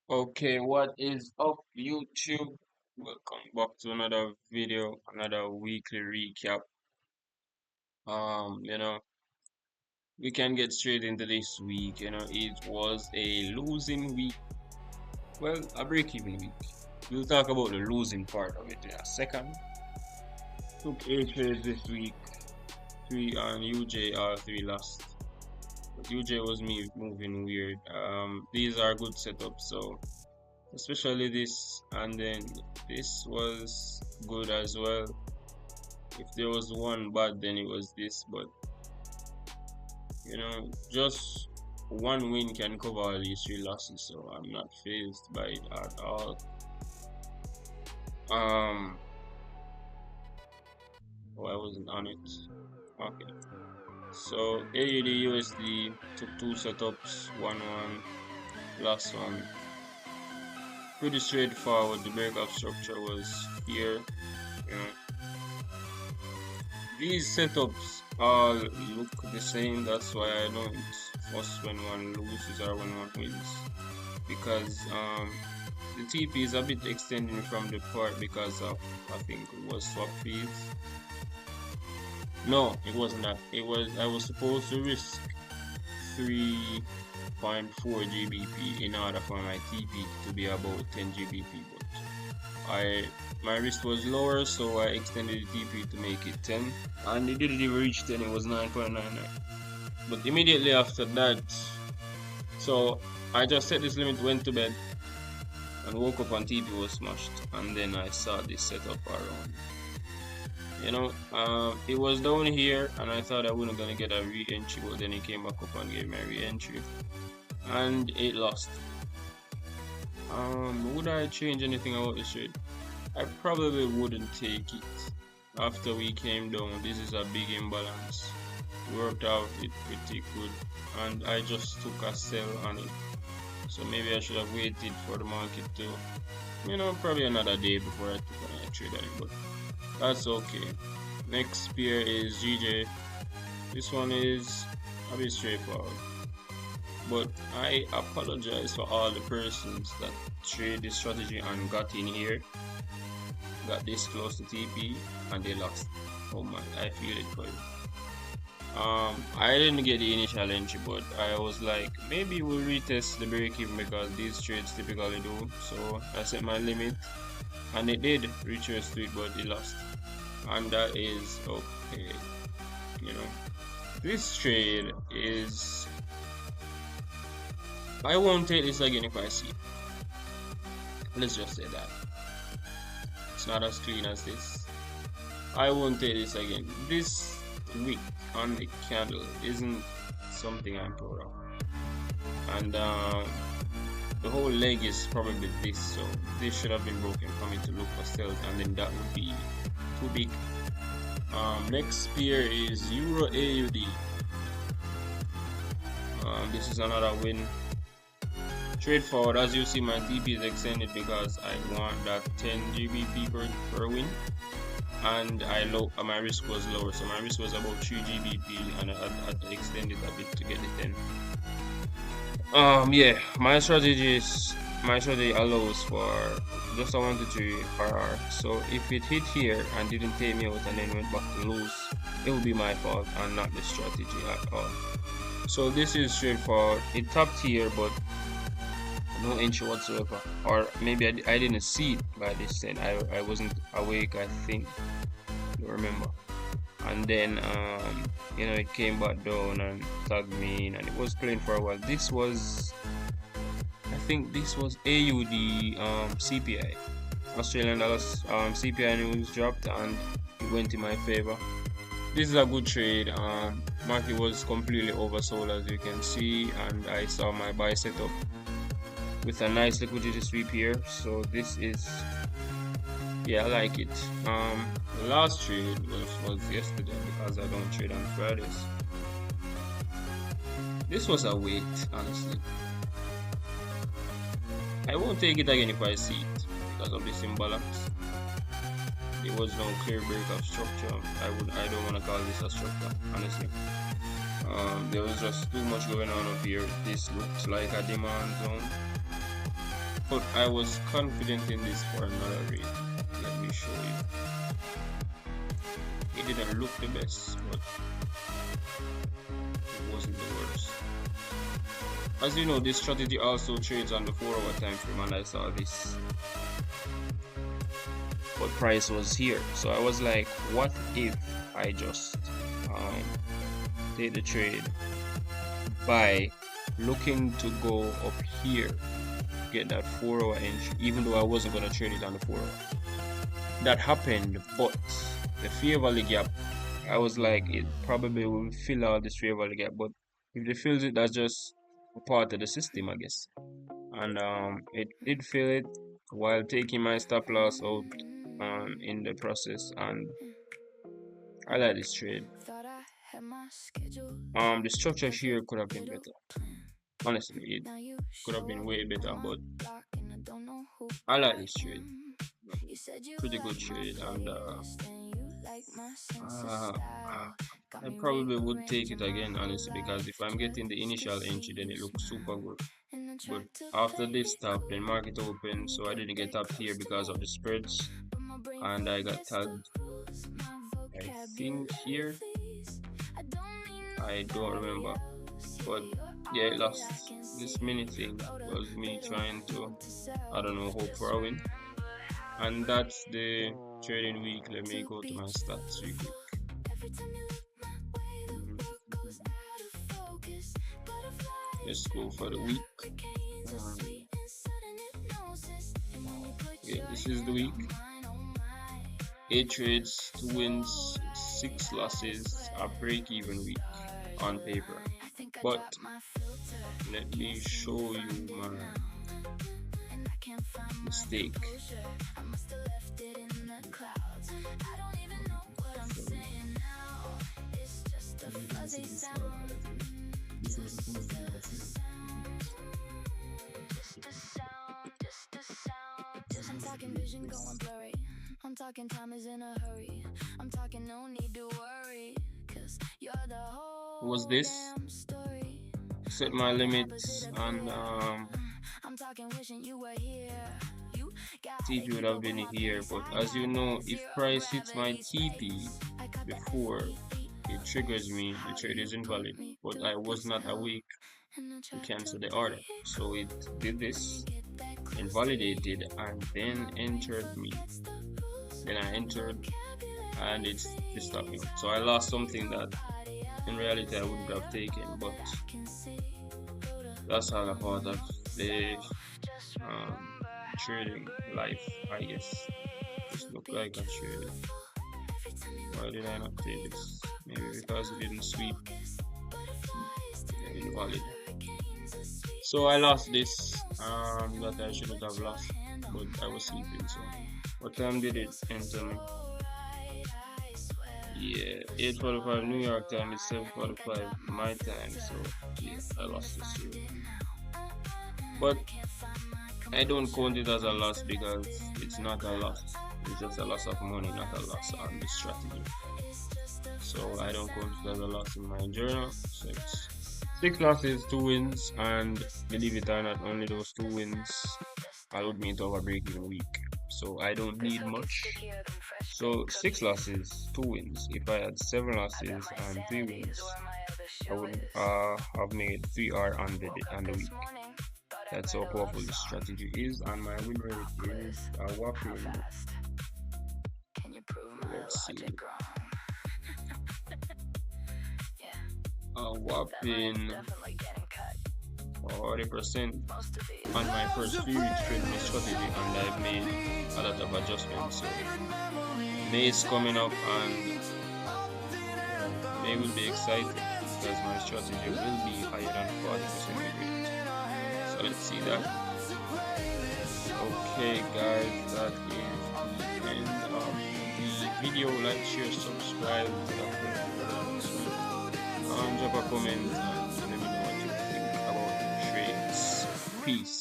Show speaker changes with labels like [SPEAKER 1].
[SPEAKER 1] Okay, what is up, YouTube? Welcome back to another video, another weekly recap. You know, we can get straight into this week. It was a losing week. Well, a break-even week. We'll talk about the losing part of it in a second. Took 8 trades this week. Three on UJ, all three lost. But UJ was me moving weird. These are good setups, so especially this, and then this was good as well. If there was one bad, then it was this, but just one win can cover all these three losses, so I'm not phased by it at all. um oh, I wasn't on it. Okay, so AUD USD took two setups, 1-1, last one pretty straightforward. The breakup structure was here. you know These setups all look the same. That's why I don't fuss when one loses or when one wins, because the TP is a bit extending from the part because of, I think it was swap fees. No, it wasn't that. I was supposed to risk 3.4 GBP in order for my TP to be about 10 GBP, but my risk was lower, so I extended the TP to make it 10, and it didn't even reach 10. It was 9.99. But immediately after that, so I just set this limit, went to bed, and woke up and TP was smashed, and then I saw this setup around. It was down here, and I thought I wasn't gonna get a re-entry, but then it came back up and gave me a re-entry, and it lost. Would I change anything about this trade? I probably wouldn't take it. After we came down, this is a big imbalance. Worked out it pretty good, and I just took a sell on it. So maybe I should have waited for the market to, probably another day before I took another trade on it, but that's okay. Next pair is GJ. This one is a bit straightforward, but I apologize for all the persons that trade this strategy and got in here, got this close to TP, and they lost. Oh my, I feel it for you. I didn't get the initial entry, but I was like, maybe we'll retest the break even because these trades typically do. So I set my limit, and it did retrace to it, but it lost, and that is okay. This trade is, I won't take this again if I see it. Let's just say that it's not as clean as this. I won't take this again. This week on the candle isn't something I'm proud of, and the whole leg is probably this, so this should have been broken for me to look for sales, and then that would be too big. Next pair is Euro AUD. This is another win. Straightforward, as you see, my TP is extended because I want that 10 GBP per win, and my risk was lower, so my risk was about 3 GBP, and I had to extend it a bit to get the 10. Yeah, my strategy allows for just a 1 to 3 RR. So if it hit here and didn't take me out and then went back to lose, it would be my fault and not the strategy at all. So this is straightforward. It tapped here, but no entry whatsoever, or maybe I didn't see it by this time. I wasn't awake, I think, I don't remember. And then it came back down and tagged me in, and it was playing for a while. This was, I think this was AUD CPI, Australian dollars. CPI news dropped and it went in my favor. This is a good trade. Market was completely oversold, as you can see, and I saw my buy setup with a nice liquidity sweep here. So this is, yeah, I like it. The last trade was yesterday because I don't trade on Fridays. This was a wait, honestly. I won't take it again if I see it because of this imbalance. There was no clear break of structure. I don't want to call this a structure, honestly. There was just too much going on up here. This looks like a demand zone. but I was confident in this for another reason. Let me show you. It didn't look the best, but it wasn't the worst. As you know, this strategy also trades on the 4-hour time frame, and I saw this, but price was here. So I was like, what if I just take the trade by looking to go up here, get that 4-hour entry, even though I wasn't going to trade it on the 4-hour. That happened, but the fair value gap, I was like, it probably will fill out this fair value gap, but if it fills it, that's just a part of the system, I guess. And it did fill it while taking my stop loss out in the process, and I like this trade. The structure here could have been better. Honestly, it could have been way better, but I like this trade. Pretty good trade, and I probably would take it again, honestly, because if I'm getting the initial entry, then it looks super good. But after this stop, then market open, so I didn't get up here because of the spreads, and I got tagged, I think here, I don't remember, but yeah, I lost. This mini thing was me trying to, I don't know, hope for a win. And that's the trading week. Let me go to my stats real quick. Let's go for the week. Yeah, this is the week. 8 trades, 2 wins, 6 losses, a break-even week on paper. But let me show you my mistake.
[SPEAKER 2] I'm talking vision going blurry. I'm talking time is in a hurry. I'm talking no need to worry, 'cause you're the whole
[SPEAKER 1] Was this? Set my limits, and
[SPEAKER 2] I'm talking wishing you were here.
[SPEAKER 1] TP would have been here, but as you know, if price hits my TP before it triggers me, the trade is invalid, but I was not awake to cancel the order, so it did this, invalidated, and then entered me. Then I entered, and it stopped me. So I lost something that in reality I wouldn't have taken, but that's all a part of the trading life, I guess. This look like a trade. Why did I not take this? Maybe because it didn't sweep. Invalid. So I lost this that I shouldn't have lost, but I was sleeping. So what time did it enter me? Yeah, 8:45 New York time is 7:45 my time. So yeah, I lost this here. But I don't count it as a loss because it's not a loss. It's just a loss of money, not a loss on the strategy. So I don't count it as a loss in my journal. So it's 6 losses, 2 wins, and believe it or not, only those 2 wins allowed me to have a break-even week. So I don't need much. So 6 losses, 2 wins. If I had 7 losses and 3 wins, I would have made 3R on the week. That's how powerful this strategy is, and my win rate is a whopping. Let's see. A whopping 40% on my first few weeks trading strategy, and I've made a lot of adjustments. So May is coming up, and May will be exciting because my strategy will be higher than 40% rate. So let's see that. Okay guys, that is the end of the video. Like, share, subscribe, drop a comment and let me know what you think about trades. Peace.